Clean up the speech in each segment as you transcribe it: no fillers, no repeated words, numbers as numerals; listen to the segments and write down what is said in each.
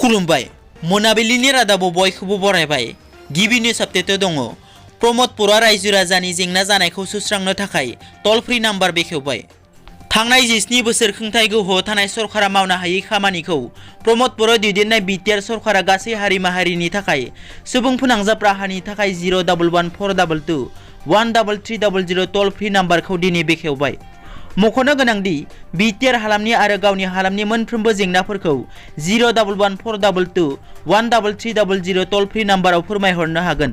खुलुमबाय मोनाबिलिनि रादाबाव बयखौबो बरायबाय गिबि निउज आपडेटआव दङ प्रमद बर'आ रायजो राजानि जेंना जानायखौ सुस्रांनो थाखाय टल फ्रि नाम्बार बेखेवबाय थांनाय 17 बोसोर खुंथाय गोहोआव थानाय सरकारा मावनो हायै खामानिखौ प्रमद बर' दैदेननाय बिटिआर सरकारा गासै हारि माहारिनि थाखाय सुबुं फोनांजाब राहानि थाखाय 01142 13300 टल फ्रि नाम्बारखौ दिनै बेखेवबाय मख'नो गोनांदि बिटिआर हालामनि आरो गावनि हालामनि मोनफ्रोमबो जेंनाफोरखौ 01142 13300 टल फ्रि नाम्बाराव फोरमायहरनो हागोन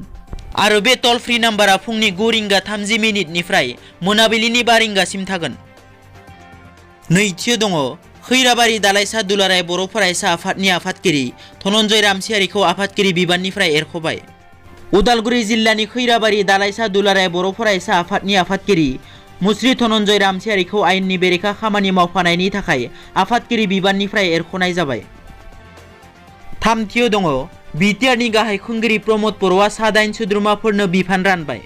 आरो बे टल फ्रि नाम्बारा फुंनि 9 रिंगा 30 मिनिटनिफ्राय मोनाबिलिनि 5 रिंगासिम थागोन नैथियाव दङ खैराबारि दालाइसा दुलाराय बर' फरायसा आफादनि आफादगिरि धनन्जय रामसियारिखौ आफादगिरि बिबाननिफ्राय एरख'बाय उदालगुरि जिल्लानि खैराबारि दालाइसा दुलाराय बर' फरायसा आफादनि आफादगिरि मुस्रि धनन्जय रामसियारिखौ आयेननि बेरेखा खामानि मावफानायनि थाखाय आफादगिरि बिबाननिफ्राय एरख'नाय जाबाय थामथियाव दङ बिटिआरनि गाहाय खुंगिरि प्रमद बर'आ सा 8 सोद्रोमाफोरनो बिफान रानबाय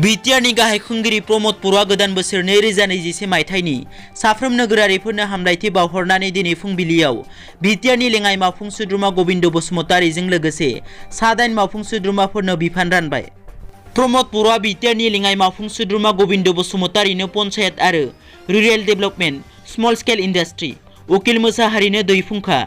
बिटिआरनि गाहाय खुंगिरि प्रमद बर'आ गोदान बोसोर 2021 मायथाइनि साफ्रोम नोगोरारिफोरनो हामलायथि बावहरनानै दिनै फुंबिलियाव बिटिआरनि लेङाइ मावफुं सोद्रोमा गबिन्द बसुमतारीजों लोगोसे सा 8 मावफुं सोद्रोमाफोरनो बिफान रानबाय प्रमद बर'आ बिटिआरनि लेङाइ मावफुं सोद्रोमा गबिन्द बसुमतारीनो पन्चायत आरो rural development small scale industry उकिल मोसाहारिनो दै फुंखा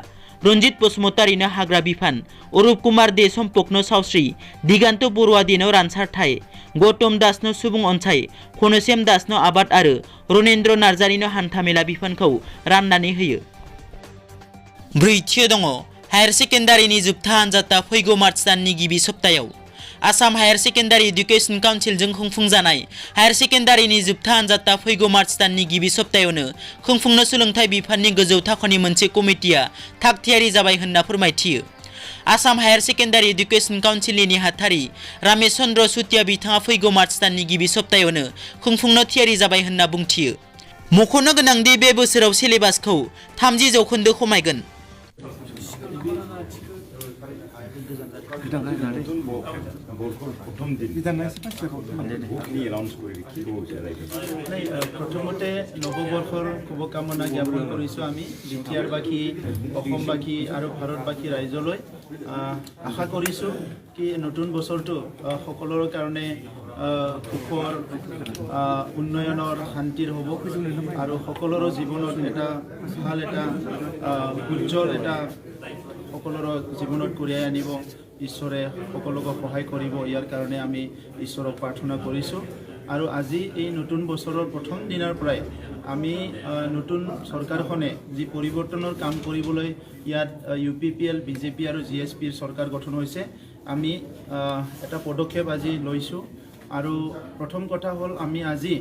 रन्जित बसुमतारीनो हाग्रा बिफान अरुप कुमार दे सम्पकनो सावस्रि दिगान्त बरुवा देनो रानसारथाय गौतम दासनो सुबुं अनसाय खनसेम दासनो आबाद आरो रनेन्द्र नार्जारिनो हान्थामेला बिफानखौ राननानै होयो ब्रैथियाव दङ हायार सेकेन्डारिनि जोबथा आनजादा फैगौ मार्च दाननि गिबि सप्तायाव आसाम हायार सेकेन्डारि एडुकेशन काउन्सिलजों खुंफुंजानाय हायार सेकेन्डारिनि जोबथा आनजादा फैगौ मार्च दाननि गिबि सप्तायावनो खुंफुंनो सोलोंथाइ बिफाननि गोजौ थाखोनि मोनसे कमिटिया थाग थियारि जाबाय होनना फोरमायथियो आसाम हायार सेकेन्डारि एडुकेशन काउन्सिलनि नेहाथारि रामेश चन्द्र सुतिया बिथाङा फैगौ मार्च दाननि गिबि सप्तायावनो खुंफुंनो थियारि जाबाय होनना बुंथियो मख'नो गोनांदि बे बोसोराव सिलेबासखौ 30% खमायगोन প্ৰথমতে নৱবৰ্ষৰ শুভকামনা জ্ঞাপন কৰিছোঁ আমি বিটিআৰবাসী অসমবাসী আৰু ভাৰতবাসী ৰাইজলৈ আশা কৰিছোঁ কি নতুন বছৰটো সকলোৰে কাৰণে সুখৰ উন্নয়নৰ শান্তিৰ হ'ব আৰু সকলোৰে জীৱনত এটা ভাল এটা উজ্জ্বল এটা সকলোৰে জীৱনত কঢ়িয়াই আনিব ঈশ্বৰে সকলোকে সহায় কৰিব ইয়াৰ কাৰণে আমি ঈশ্বৰক প্ৰাৰ্থনা কৰিছোঁ আৰু আজি এই নতুন বছৰৰ প্ৰথম দিনৰ পৰাই আমি নতুন চৰকাৰখনে যি পৰিৱৰ্তনৰ কাম কৰিবলৈ ইয়াত UPPL BJP আৰু GSPৰ চৰকাৰ গঠন হৈছে আমি এটা পদক্ষেপ আজি লৈছোঁ আৰু প্ৰথম কথা হ'ল আমি আজি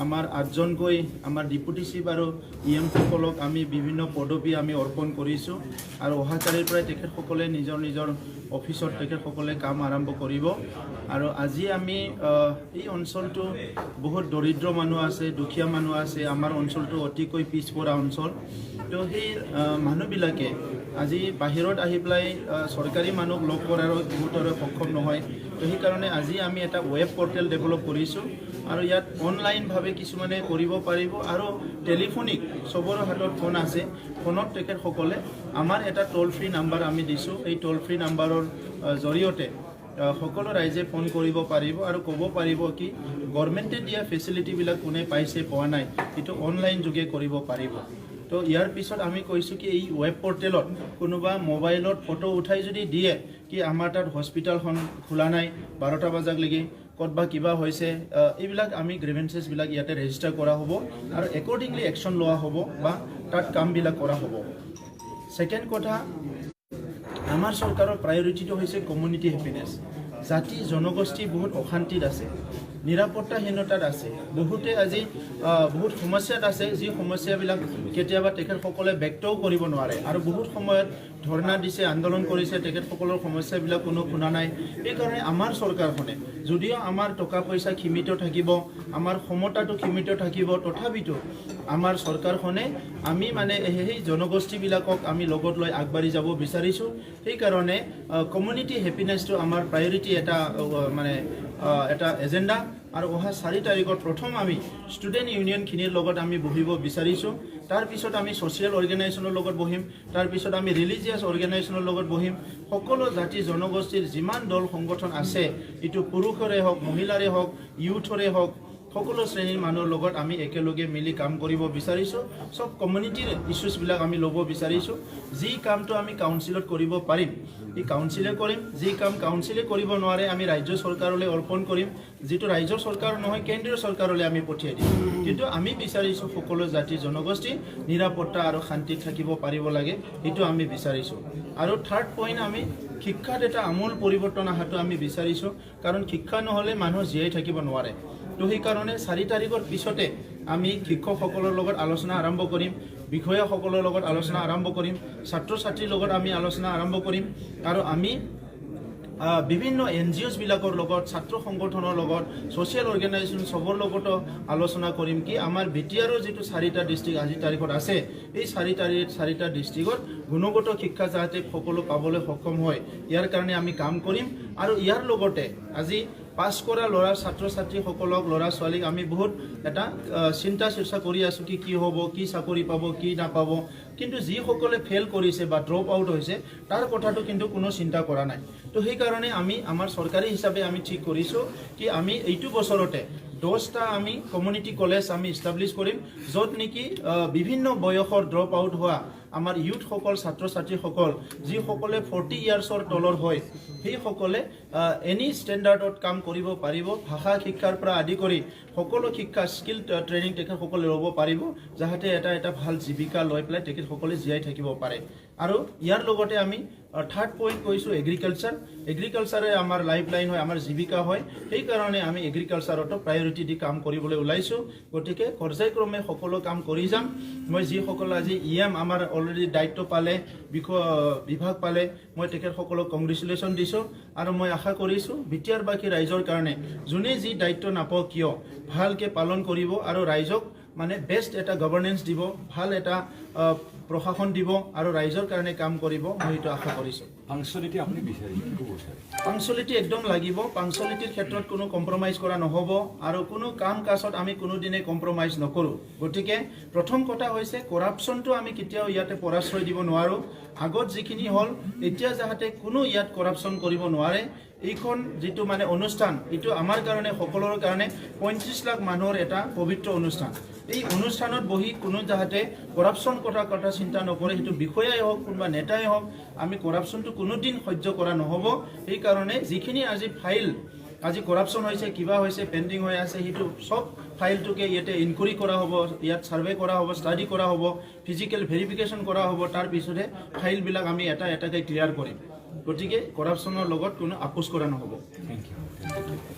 আমাৰ 8জনকৈ আমাৰ ডিপুটি চিফ আৰু EM সকলক আমি বিভিন্ন পদবী আমি অৰ্পণ কৰিছোঁ আৰু অহা কালিৰ পৰাই তেখেতসকলে নিজৰ নিজৰ অফিচত তেখেতসকলে কাম আৰম্ভ কৰিব আৰু আজি আমি এই অঞ্চলটো বহুত দৰিদ্ৰ মানুহ আছে দুখীয়া মানুহ আছে আমাৰ অঞ্চলটো অতিকৈ পিছপৰা অঞ্চল তো সেই মানুহবিলাকে আজি বাহিৰত আহি পেলাই চৰকাৰী মানুহ লগ কৰাৰ বহুতৰে সক্ষম নহয় তো সেইকাৰণে আজি আমি এটা ৱেব পৰ্টেল ডেভেলপ কৰিছোঁ আৰু ইয়াত অনলাইনভাৱে কিছুমানে কৰিব পাৰিব আৰু টেলিফোনিক চবৰে হাতত ফোন আছে ফোনত তেখেতসকলে আমাৰ এটা টল ফ্ৰী নাম্বাৰ আমি দিছোঁ এই টল ফ্ৰী নাম্বাৰৰ জৰিয়তে সকলো ৰাইজে ফোন কৰিব পাৰিব আৰু ক'ব পাৰিব কি গভৰ্ণমেণ্টে দিয়া ফেচিলিটিবিলাক কোনে পাইছে পোৱা নাই এইটো অনলাইন যোগে কৰিব পাৰিব তো ইয়াৰ পিছত আমি কৈছোঁ কি এই ৱেব পৰ্টেলত কোনোবা মোবাইলত ফটো উঠাই যদি দিয়ে কি আমাৰ তাত হস্পিটেলখন খোলা নাই 12টা বজালৈকে ক'তবা কিবা হৈছে এইবিলাক আমি গ্ৰিভেন্সেছবিলাক ইয়াতে ৰেজিষ্টাৰ কৰা হ'ব আৰু একৰ্ডিংলি একশ্যন লোৱা হ'ব বা তাত কামবিলাক কৰা হ'ব ছেকেণ্ড কথা আমাৰ চৰকাৰৰ প্ৰায়ৰিটিটো হৈছে কমিউনিটি হেপিনেছ জাতি জনগোষ্ঠী বহুত অশান্তিত আছে নিৰাপত্তাহীনতাত আছে বহুতে আজি বহুত সমস্যাত আছে যি সমস্যাবিলাক কেতিয়াবা তেখেতসকলে ব্যক্তও কৰিব নোৱাৰে আৰু বহুত সময়ত ধৰ্ণা দিছে আন্দোলন কৰিছে তেখেতসকলৰ সমস্যাবিলাক কোনো শুনা নাই এইকাৰণে আমাৰ চৰকাৰখনে যদিও আমাৰ টকা পইচা সীমিত থাকিব আমাৰ ক্ষমতাটো সীমিত থাকিব তথাপিতো আমাৰ চৰকাৰখনে আমি মানে সেই জনগোষ্ঠীবিলাকক আমি লগত লৈ আগবাঢ়ি যাব বিচাৰিছোঁ সেইকাৰণে কমিউনিটি হেপিনেছটো আমাৰ প্ৰায়ৰিটি এটা মানে এটা এজেণ্ডা আৰু অহা 4 তাৰিখত প্ৰথম আমি ষ্টুডেণ্ট ইউনিয়নখিনিৰ লগত আমি বহিব বিচাৰিছোঁ তাৰপিছত আমি ছ'চিয়েল অৰ্গেনাইজেশ্যনৰ লগত বহিম তাৰপিছত আমি ৰিলিজিয়াছ অৰ্গেনাইজেশ্যনৰ লগত বহিম সকলো জাতি জনগোষ্ঠীৰ যিমান দল সংগঠন আছে ইটো পুৰুষৰে হওক মহিলাৰে হওক ইউথৰে হওক সকলো শ্ৰেণীৰ মানুহৰ লগত আমি একেলগে মিলি কাম কৰিব বিচাৰিছোঁ সব কমিউনিটিৰ ইছ্যুছবিলাক আমি ল'ব বিচাৰিছোঁ যি কামটো আমি কাউন্সিলত কৰিব পাৰিম এই কাউন্সিলে কৰিম যি কাম কাউন্সিলে কৰিব নোৱাৰে আমি ৰাজ্য চৰকাৰলৈ অৰ্পণ কৰিম যিটো ৰাজ্য চৰকাৰ নহয় কেন্দ্ৰীয় চৰকাৰলৈ আমি পঠিয়াই দিম কিন্তু আমি বিচাৰিছোঁ সকলো জাতি জনগোষ্ঠী নিৰাপত্তা আৰু শান্তিত থাকিব পাৰিব লাগে এইটো আমি বিচাৰিছোঁ আৰু থাৰ্ড পইণ্ট আমি শিক্ষাত এটা আমূল পৰিৱৰ্তন অহাটো আমি বিচাৰিছোঁ কাৰণ শিক্ষা নহ'লে মানুহ জীয়াই থাকিব নোৱাৰে তো সেইকাৰণে 4 তাৰিখৰ পিছতে আমি শিক্ষকসকলৰ লগত আলোচনা আৰম্ভ কৰিম বিষয়াসকলৰ লগত আলোচনা আৰম্ভ কৰিম ছাত্ৰ ছাত্ৰীৰ লগত আমি আলোচনা আৰম্ভ কৰিম আৰু আমি বিভিন্ন NGOs বিলাকৰ লগত ছাত্ৰ সংগঠনৰ লগত ছ'চিয়েল অৰ্গেনাইজেশ্যন সবৰ লগতো আলোচনা কৰিম কি আমাৰ বিটিআৰৰ যিটো 4টা ডিষ্ট্ৰিক্ট আজি তাৰিখত আছে এই 4টা ডিষ্ট্ৰিক্টত গুণগত শিক্ষা যাতে সকলো পাবলৈ সক্ষম হয় ইয়াৰ কাৰণে আমি কাম কৰিম আৰু ইয়াৰ লগতে আজি পাছ কৰা ল'ৰা ছাত্ৰ ছাত্ৰীসকলক ল'ৰা ছোৱালীক আমি বহুত এটা চিন্তা চৰ্চা কৰি আছোঁ কি হ'ব কি চাকৰি পাব কি নাপাব কিন্তু যিসকলে ফেইল কৰিছে বা ড্ৰপ আউট হৈছে তাৰ কথাটো কিন্তু কোনো চিন্তা কৰা নাই তো সেইকাৰণে আমি আমাৰ চৰকাৰী হিচাপে আমি ঠিক কৰিছোঁ কি আমি এইটো বছৰতে 10টা আমি কমিউনিটি কলেজ আমি ইষ্টাব্লিছ কৰিম য'ত নেকি বিভিন্ন বয়সৰ ড্ৰপ আউট হোৱা আমাৰ ইউথসকল ছাত্ৰ ছাত্ৰীসকল যিসকলে 40 ইয়াৰ্ছৰ তলৰ হয় সেইসকলে এনি ষ্টেণ্ডাৰ্ডত কাম কৰিব পাৰিব ভাষা শিক্ষাৰ পৰা আদি কৰি সকলো শিক্ষা স্কিল ট্ৰেইনিং তেখেতসকলে ল'ব পাৰিব যাতে এটা ভাল জীৱিকা লৈ পেলাই তেখেতসকলে জীয়াই থাকিব পাৰে আৰু ইয়াৰ লগতে আমি থাৰ্ড পইণ্ট কৈছোঁ এগ্ৰিকালচাৰে আমাৰ লাইফলাইন হয় আমাৰ জীৱিকা হয় সেইকাৰণে আমি এগ্ৰিকালচাৰতো প্ৰায়ৰিটি দি কাম কৰিবলৈ ওলাইছোঁ গতিকে পৰ্যায়ক্ৰমে সকলো কাম কৰি যাম মই যিসকল আজি EM আমাৰ অলৰেডি দায়িত্ব পালে বিভাগ পালে মই তেখেতসকলক কংগ্ৰেচুলেশ্যন দিছোঁ আৰু মই আশা কৰিছোঁ বিটিআৰবাসী ৰাইজৰ কাৰণে যোনে যি দায়িত্ব নাপাওক কিয় ভালকৈ পালন কৰিব আৰু ৰাইজক মানে বেষ্ট এটা গভৰ্নেন্স দিব ভাল এটা প্ৰশাসন দিব আৰু ৰাইজৰ কাৰণে কাম কৰিব মই এইটো আশা কৰিছোঁ পাংচুৱেলিটি আপুনি বিচাৰিছে কি বিচাৰে পাংচুৱেলিটি একদম লাগিব পাংচুৱেলিটিৰ ক্ষেত্ৰত কোনো কম্প্ৰমাইজ কৰা নহ'ব আৰু কোনো কাম কাজত আমি কোনোদিনে কম্প্ৰমাইজ নকৰোঁ গতিকে প্ৰথম কথা হৈছে কৰাপশ্যনটো আমি কেতিয়াও ইয়াতে পৰাশ্ৰয় দিব নোৱাৰোঁ আগত যিখিনি হ'ল এতিয়া যাতে কোনো ইয়াত কৰাপশ্যন কৰিব নোৱাৰে এইখন যিটো মানে অনুষ্ঠান এইটো আমাৰ কাৰণে সকলোৰে কাৰণে 35 লাখ মানুহৰ এটা পবিত্ৰ অনুষ্ঠান এই অনুষ্ঠানত বহি কোনো যাতে কৰাপশ্যন কথা চিন্তা নকৰে সেইটো বিষয়াই হওক কোনোবা নেতাই হওক আমি কৰাপশ্যনটো কোনোদিন সহ্য কৰা নহ'ব সেইকাৰণে যিখিনি আজি ফাইল আজি কৰাপশ্যন হৈছে কিবা হৈছে পেণ্ডিং হৈ আছে সেইটো সব ফাইলটোকে ইয়াতে ইনকুৱাৰী কৰা হ'ব ইয়াত ছাৰ্ভে কৰা হ'ব ষ্টাডি কৰা হ'ব ফিজিকেল ভেৰিফিকেশ্যন কৰা হ'ব তাৰ পিছতে ফাইলবিলাক আমি এটাকৈ ক্লিয়াৰ কৰিম গতিকে কৰাপশ্যনৰ লগত কোনো আপোচ কৰা নহ'ব থেংক ইউ